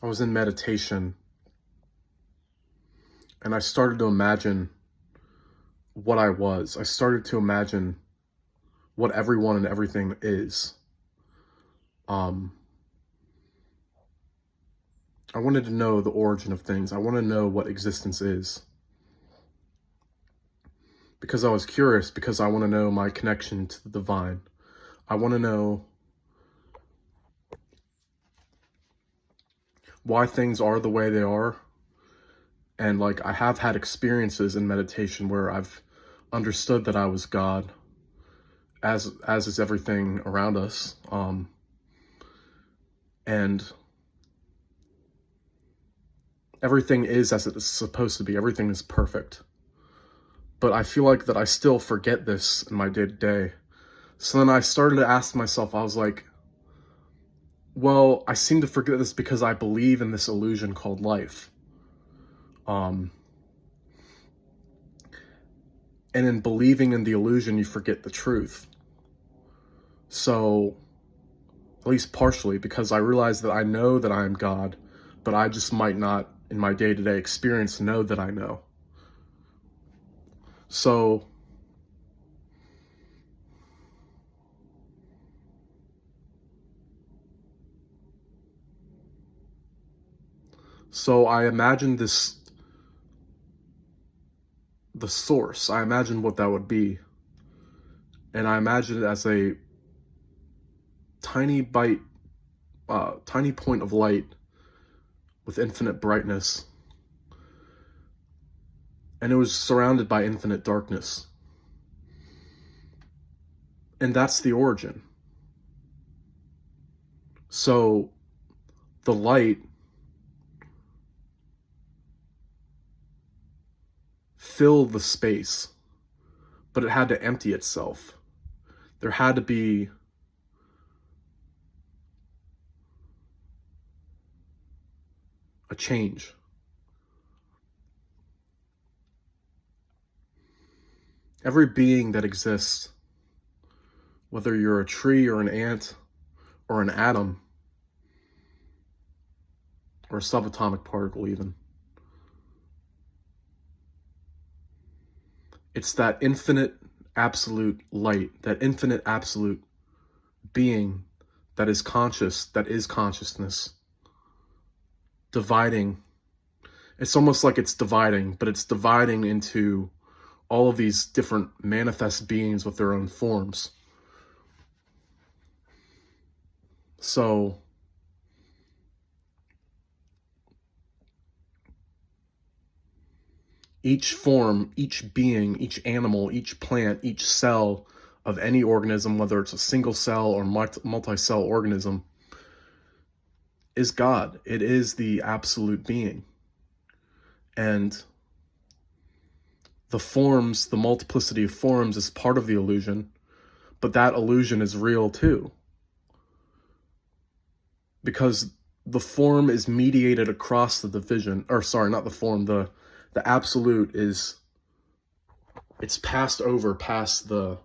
I was in meditation and I started to imagine what I was. I started to imagine what everyone and everything is. Um, I wanted to know the origin of things. I want to know what existence is. Because I was curious, because I want to know my connection to the divine. I want to know why things are the way they are. And like, I have had experiences in meditation where I've understood that I was God, as is everything around us. And everything is as it's supposed to be. Everything is perfect. But I feel like that I still forget this in my day-to-day. So then I started to ask myself, I was like, well, I seem to forget this because I believe in this illusion called life. And in believing in the illusion, you forget the truth. So, at least partially, because I realize that I know that I am God, but I just might not, in my day-to-day experience, know that I know. So, I imagine the source. I imagine what that would be. And I imagine it as a tiny tiny point of light with infinite brightness. And it was surrounded by infinite darkness. And that's the origin. So the light filled the space, but it had to empty itself. There had to be a change. Every being that exists, whether you're a tree or an ant or an atom or a subatomic particle even, it's that infinite absolute light, that infinite absolute being that is conscious, that is consciousness, dividing. It's almost like it's dividing, but it's dividing into all of these different manifest beings with their own forms. So each form, each being, each animal, each plant, each cell of any organism, whether it's a single cell or multi-cell organism, is God. It is the absolute being. And the forms, the multiplicity of forms is part of the illusion, but that illusion is real too. Because the form is mediated across the division, or sorry, not the form, the absolute is, it's passed over past the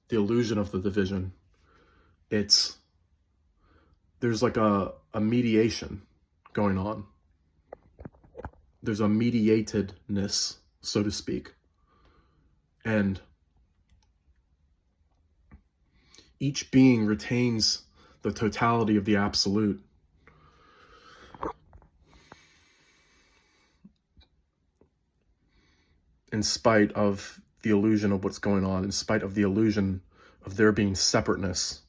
illusion of the division. There's like a mediation going on. There's a mediatedness, so to speak. And each being retains the totality of the absolute. In spite of the illusion of what's going on, in spite of the illusion of there being separateness.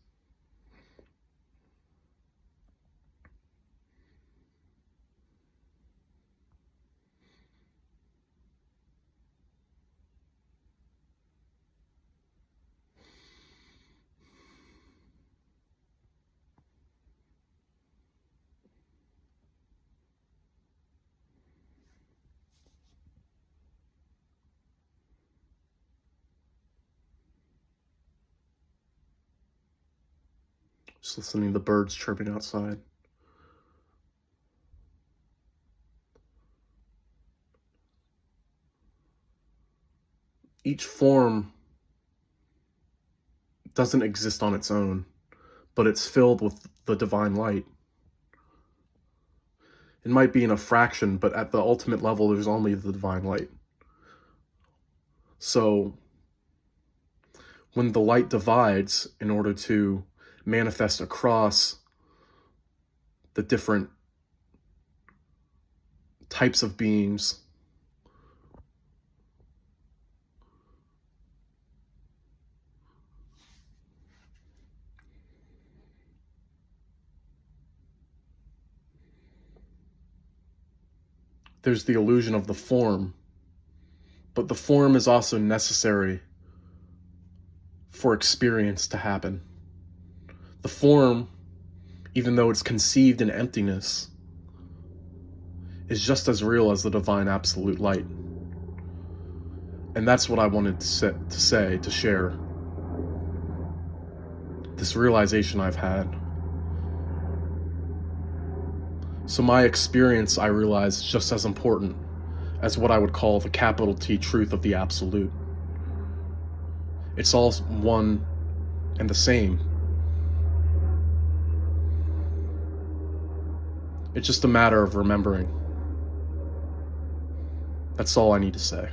Just listening to the birds chirping outside. Each form doesn't exist on its own, but it's filled with the divine light. It might be in a fraction, but at the ultimate level, there's only the divine light. So when the light divides in order to manifest across the different types of beings, there's the illusion of the form, but the form is also necessary for experience to happen. The form, even though it's conceived in emptiness, is just as real as the divine absolute light. And that's what I wanted to share. This realization I've had. So my experience, I realize, is just as important as what I would call the capital T truth of the absolute. It's all one and the same. It's just a matter of remembering. That's all I need to say.